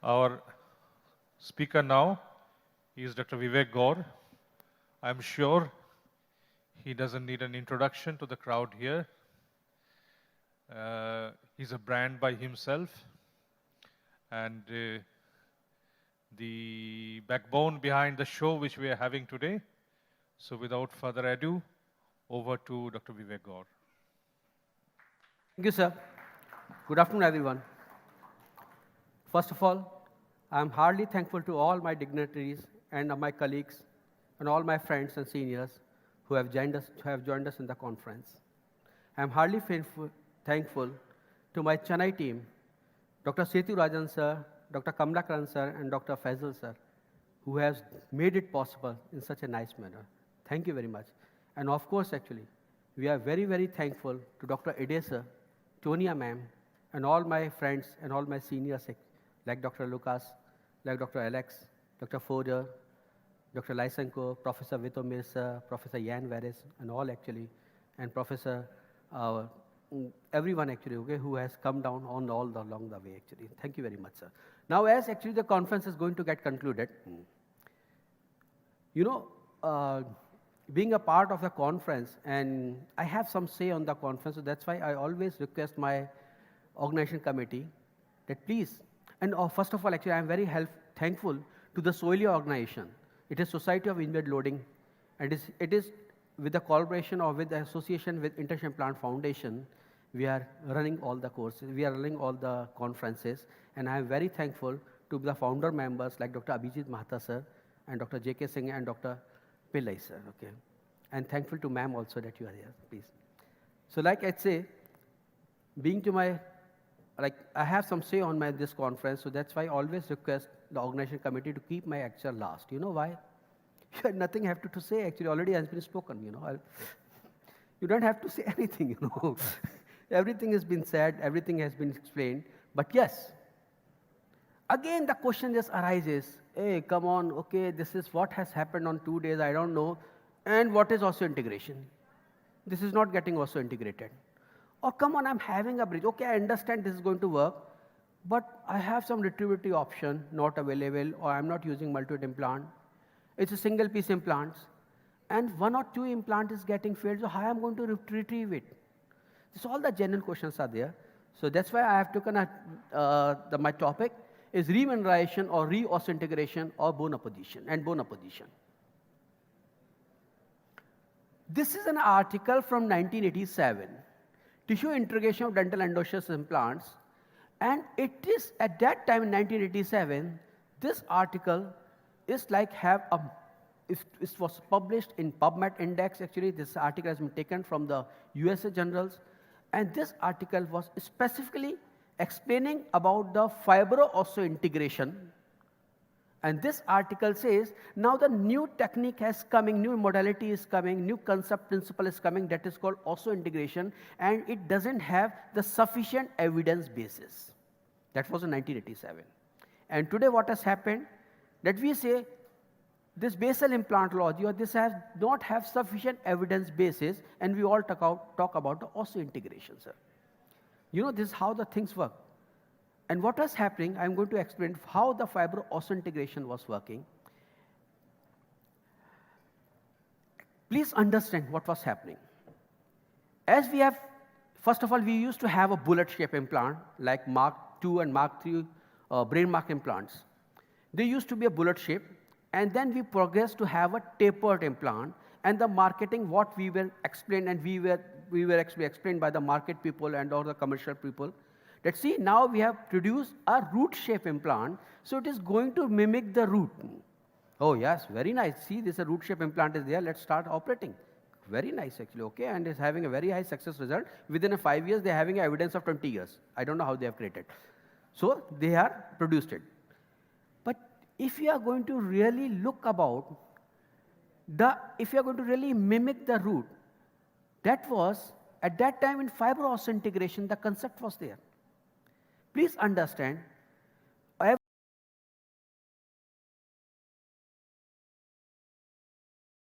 Our speaker now is Dr. Vivek Gaur. I'm sure he doesn't need an introduction to the crowd here. He's a brand by himself, and the backbone behind the show which we are having today. So without further ado, over to Dr. Vivek Gaur. Thank you, sir. Good afternoon, everyone. First of all, I'm heartily thankful to all my dignitaries and my colleagues and all my friends and seniors who have joined us in the conference. I'm heartily thankful to my Chennai team, Dr. Setu Rajan sir, Dr. Kamlakaran sir, and Dr. Faisal sir, who has made it possible in such a nice manner. Thank you very much. And of course, actually, we are very, very thankful to Dr. Ede sir, Tonia ma'am, and all my friends and all my seniors like Dr. Lucas, like Dr. Alex, Dr. Foder, Dr. Lysenko, Professor Vito Mirza, Professor Jan Veres, and all actually, and Professor, everyone actually, okay, who has come down on along the way actually. Thank you very much, sir. Now, as actually the conference is going to get concluded, you know, being a part of the conference, and I have some say on the conference, so that's why I always request my organization committee that please, and first of all, actually, I'm very thankful to the SOILIA organization. It is Society of Invalid Loading, and it is with the collaboration or with the association with International Plant Foundation, we are running all the courses, we are running all the conferences, and I am very thankful to the founder members like Dr. Abhijit Mahata sir, and Dr. J.K. Singh, and Dr. Pillai sir, okay. And thankful to ma'am also that you are here, please. So like I'd say, being to my, like I have some say on this conference, so that's why I always request the organization committee to keep my lecture last. You know why? You have nothing have to say, actually already has been spoken, you know. You don't have to say anything, you know. Everything has been said, everything has been explained, but yes, again the question just arises, hey, come on, okay, this is what has happened on 2 days, I don't know, and what is also integration? This is not getting also integrated. Or come on, I'm having a bridge, okay, I understand this is going to work, but I have some retributive option not available, or I'm not using multi-root implant. It's a single piece implants, and 1 or 2 implant is getting failed, so how I'm going to retrieve it? So all the genuine questions are there. So that's why I have taken my topic is remineralization or reosseointegration or bone apposition and bone apposition. This is an article from 1987, Tissue Integration of Dental Endosseous Implants, and it is at that time in 1987, this article is like it was published in PubMed Index. Actually, this article has been taken from the USA journals, and this article was specifically explaining about the fibro-osseointegration. And this article says, now the new technique has coming, new modality is coming, new concept principle is coming that is called osseointegration, and it doesn't have the sufficient evidence basis. That was in 1987. And today what has happened, that we say this basal implantology or this has not have sufficient evidence basis, and we all talk about the osseointegration, sir. You know, this is how the things work. And what was happening, I'm going to explain how the fibro osseointegration was working. Please understand what was happening. As we have, first of all, we used to have a bullet-shaped implant like Mark II and Mark III brain mark implants. They used to be a bullet shape, and then we progressed to have a tapered implant, and the marketing, what we were explained, and we were actually explained by the market people and all the commercial people, that see, now we have produced a root shape implant, so it is going to mimic the root. Oh yes, very nice. See, this a root shape implant is there, let's start operating. Very nice actually, okay, and is having a very high success result. Within 5 years, they're having evidence of 20 years. I don't know how they have created. So they are produced it. But if you are going to really look about if you are going to really mimic the root, that was, at that time in fibro osseointegration, the concept was there. Please understand,